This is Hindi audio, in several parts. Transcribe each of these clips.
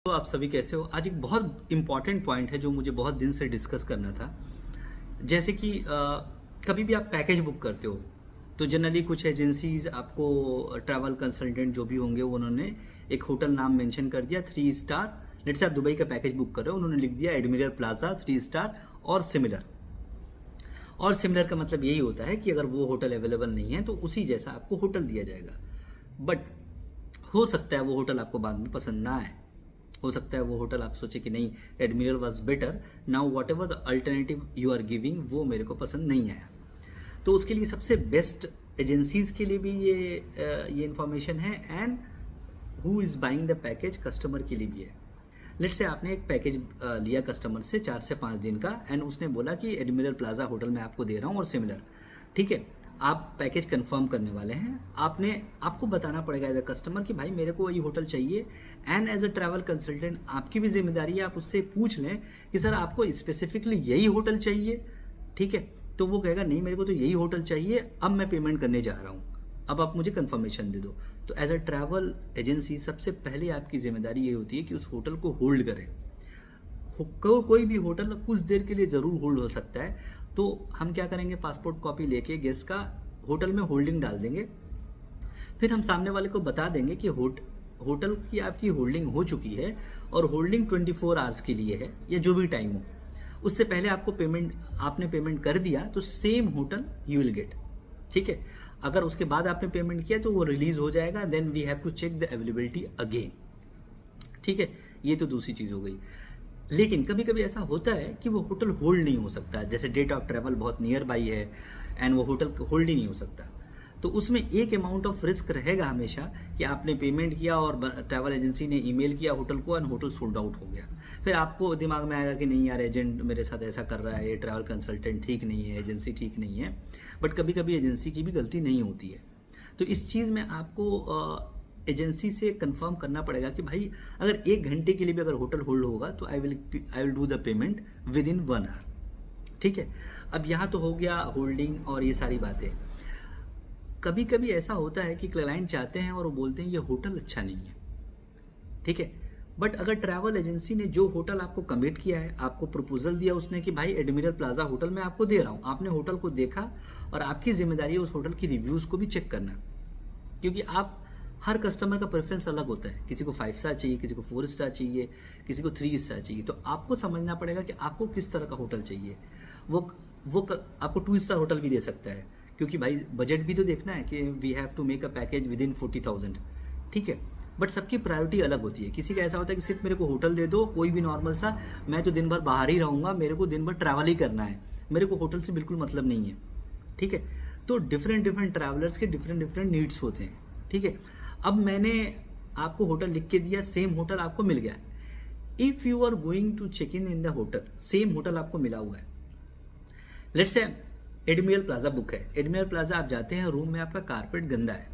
तो आप सभी कैसे हो? आज एक बहुत इम्पॉर्टेंट पॉइंट है जो मुझे बहुत दिन से डिस्कस करना था। जैसे कि कभी भी आप पैकेज बुक करते हो तो जनरली कुछ एजेंसीज आपको ट्रैवल कंसल्टेंट जो भी होंगे वो उन्होंने एक होटल नाम मेंशन कर दिया 3 स्टार। लेट से आप दुबई का पैकेज बुक कर रहे हो, उन्होंने लिख दिया एडमिरल प्लाजा 3 स्टार और सिमिलर। और सिमिलर का मतलब यही होता है कि अगर वो होटल अवेलेबल नहीं है तो उसी जैसा आपको होटल दिया जाएगा। बट हो सकता है वो होटल आपको बाद में पसंद ना आए। हो सकता है वो होटल आप सोचे कि नहीं, Admiral was better, now whatever the alternative you are giving वो मेरे को पसंद नहीं आया। तो उसके लिए सबसे बेस्ट एजेंसीज के लिए भी ये इन्फॉर्मेशन है and who is buying the package customer के लिए भी है। लेट से आपने एक पैकेज लिया कस्टमर से 4 से 5 दिन का एंड उसने बोला कि एडमिरल प्लाजा होटल मैं आपको दे रहा हूँ और सिमिलर। ठीक है, आप पैकेज कंफर्म करने वाले हैं, आपको बताना पड़ेगा एज अ कस्टमर कि भाई मेरे को वही होटल चाहिए। And as a travel consultant आपकी भी जिम्मेदारी है आप उससे पूछ लें कि सर आपको स्पेसिफिकली यही होटल चाहिए। ठीक है, तो वो कहेगा नहीं मेरे को तो यही होटल चाहिए, अब मैं पेमेंट करने जा रहा हूँ, अब आप मुझे कंफर्मेशन दे दो। तो एज अ ट्रैवल एजेंसी सबसे पहले आपकी जिम्मेदारी ये होती है कि उस होटल को होल्ड करें। कोई भी होटल कुछ देर के लिए ज़रूर होल्ड हो सकता है, तो हम क्या करेंगे, पासपोर्ट कॉपी लेके गेस्ट का होटल में होल्डिंग डाल देंगे। फिर हम सामने वाले को बता देंगे कि होटल की आपकी होल्डिंग हो चुकी है और होल्डिंग 24 आवर्स के लिए है या जो भी टाइम हो। उससे पहले आपने पेमेंट कर दिया तो same hotel you will get. ठीक है, अगर उसके बाद आपने पेमेंट किया तो वो रिलीज हो जाएगा, then we have to check the availability again. ठीक है, ये तो दूसरी चीज़ हो गई। लेकिन कभी कभी ऐसा होता है कि वो होटल होल्ड नहीं हो सकता, जैसे डेट ऑफ ट्रैवल बहुत नियर बाई है एंड वो होटल होल्ड ही नहीं हो सकता। तो उसमें एक अमाउंट ऑफ रिस्क रहेगा हमेशा कि आपने पेमेंट किया और ट्रैवल एजेंसी ने ईमेल किया होटल को एंड होटल सोल्ड आउट हो गया। फिर आपको दिमाग में आएगा कि नहीं यार, एजेंट मेरे साथ ऐसा कर रहा है, ये ट्रैवल कंसल्टेंट ठीक नहीं है, एजेंसी ठीक नहीं है। बट कभी कभी एजेंसी की भी गलती नहीं होती है। तो इस चीज़ में आपको एजेंसी से कंफर्म करना पड़ेगा कि भाई अगर 1 घंटे के लिए भी अगर होटल होल्ड होगा तो I will do the payment within 1 hour. ठीक है, अब यहाँ तो हो गया होल्डिंग और ये सारी बातें। कभी कभी ऐसा होता है कि क्लाइंट चाहते हैं और वो बोलते हैं ये होटल अच्छा नहीं है। ठीक है, बट अगर ट्रैवल एजेंसी ने जो होटल आपको कमिट किया है, आपको प्रपोजल दिया उसने कि भाई एडमिरल प्लाजा होटल मैं आपको दे रहा हूँ, आपने होटल को देखा और आपकी जिम्मेदारी है उस होटल की रिव्यूज़ को भी चेक करना। क्योंकि आप हर कस्टमर का प्रेफरेंस अलग होता है, किसी को 5 स्टार चाहिए, किसी को 4 स्टार चाहिए, किसी को 3 स्टार चाहिए। तो आपको समझना पड़ेगा कि आपको किस तरह का होटल चाहिए। आपको 2 स्टार होटल भी दे सकता है, क्योंकि भाई बजट भी तो देखना है कि we have to make a package within 40,000। ठीक है, बट सबकी प्रायोरिटी अलग होती है। किसी का ऐसा होता है कि सिर्फ मेरे को होटल दे दो, कोई भी नॉर्मल सा, मैं तो दिन भर बाहर ही रहूँगा, मेरे को दिन भर ट्रैवल ही करना है, मेरे को होटल से बिल्कुल मतलब नहीं है। ठीक है, तो डिफरेंट ट्रैवलर्स के डिफरेंट नीड्स होते हैं। ठीक है, अब मैंने आपको होटल लिख के दिया, सेम होटल आपको मिल गया। If you are going to check in the hotel, same hotel आपको मिला हुआ है, let's say Admiral Plaza book है, एडमिरल प्लाजा आप जाते हैं, रूम में आपका कारपेट गंदा है।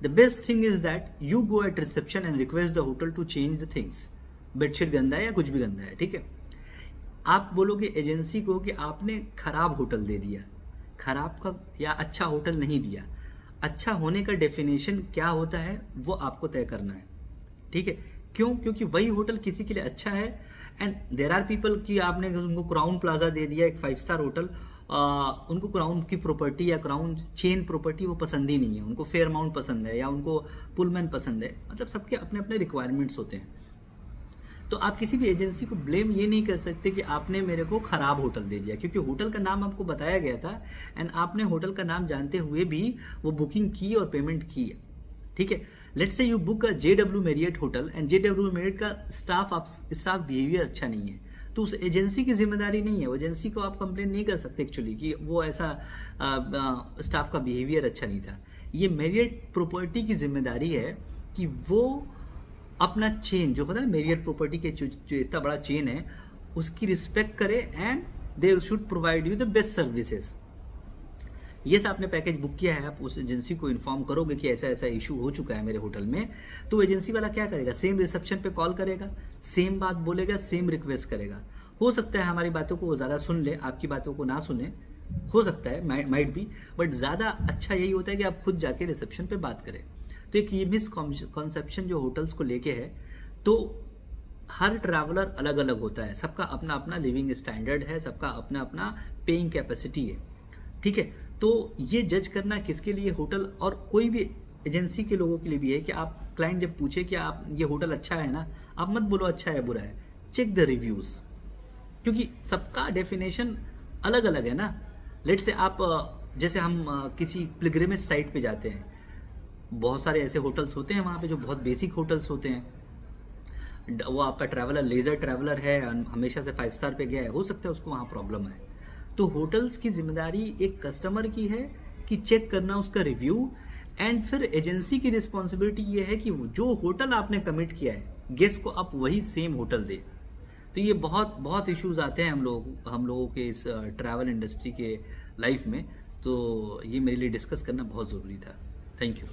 The best thing is that you go at reception and request the hotel to change the things. Bedsheet गंदा है या कुछ भी गंदा है, ठीक है, आप बोलोगे एजेंसी को कि आपने खराब होटल दे दिया, खराब का या अच्छा होटल नहीं दिया। अच्छा होने का डेफिनेशन क्या होता है वो आपको तय करना है। ठीक है, क्यों? क्योंकि वही होटल किसी के लिए अच्छा है एंड देर आर पीपल कि आपने उनको क्राउन प्लाजा दे दिया, एक 5 स्टार होटल, उनको क्राउन की प्रॉपर्टी या क्राउन चेन प्रॉपर्टी वो पसंद ही नहीं है, उनको फेयरमाउंट पसंद है या उनको पुलमैन पसंद है। मतलब सबके अपने अपने रिक्वायरमेंट्स होते हैं। तो आप किसी भी एजेंसी को ब्लेम ये नहीं कर सकते कि आपने मेरे को ख़राब होटल दे दिया, क्योंकि होटल का नाम आपको बताया गया था एंड आपने होटल का नाम जानते हुए भी वो बुकिंग की और पेमेंट की है। ठीक है, लेट्स से you book a JW Marriott hotel and JW Marriott का स्टाफ बिहेवियर अच्छा नहीं है, तो उस एजेंसी की जिम्मेदारी नहीं है, वो एजेंसी को आप कंप्लेन नहीं कर सकते एक्चुअली कि वो ऐसा स्टाफ का बिहेवियर अच्छा नहीं था। ये मैरियट प्रॉपर्टी की जिम्मेदारी है कि वो अपना चेन जो होता है ना, मैरियट प्रॉपर्टी के जो इतना बड़ा चेन है उसकी रिस्पेक्ट करे and they should provide you the best services. ये सब आपने पैकेज बुक किया है, आप उस एजेंसी को इन्फॉर्म करोगे कि ऐसा ऐसा इशू हो चुका है मेरे होटल में, तो एजेंसी वाला क्या करेगा, सेम रिसेप्शन पे कॉल करेगा, सेम बात बोलेगा, सेम रिक्वेस्ट करेगा। हो सकता है हमारी बातों को वो ज़्यादा सुन ले, आपकी बातों को ना सुने, हो सकता है, माइट बी, बट ज़्यादा अच्छा यही होता है कि आप खुद जाके रिसेप्शन पे बात करें। तो एक ये मिसकॉन्सेप्शन जो होटल्स को लेके है, तो हर ट्रैवलर अलग अलग होता है, सबका अपना अपना लिविंग स्टैंडर्ड है, सबका अपना अपना पेइंग कैपेसिटी है, ठीक है। तो ये जज करना किसके लिए, होटल और कोई भी एजेंसी के लोगों के लिए भी है कि आप क्लाइंट जब पूछे कि आप ये होटल अच्छा है ना, आप मत बोलो अच्छा है बुरा है, चेक द रिव्यूज़, क्योंकि सबका डेफिनेशन अलग अलग है ना। लेट से आप जैसे हम किसी पिलग्रिमेज साइट पे जाते हैं, बहुत सारे ऐसे होटल्स होते हैं वहाँ पे जो बहुत बेसिक होटल्स होते हैं, वो आपका ट्रैवलर लेज़र ट्रैवलर है, हमेशा से 5 स्टार पे गया है, हो सकता है उसको वहाँ प्रॉब्लम है। तो होटल्स की जिम्मेदारी एक कस्टमर की है कि चेक करना उसका रिव्यू, एंड फिर एजेंसी की रिस्पॉन्सिबिलिटी ये है कि जो होटल आपने कमिट किया है गेस्ट को आप वही सेम होटल दे। तो ये बहुत बहुत इश्यूज आते हैं हम लोगों के इस ट्रैवल इंडस्ट्री के लाइफ में, तो ये मेरे लिए डिस्कस करना बहुत ज़रूरी था। Thank you.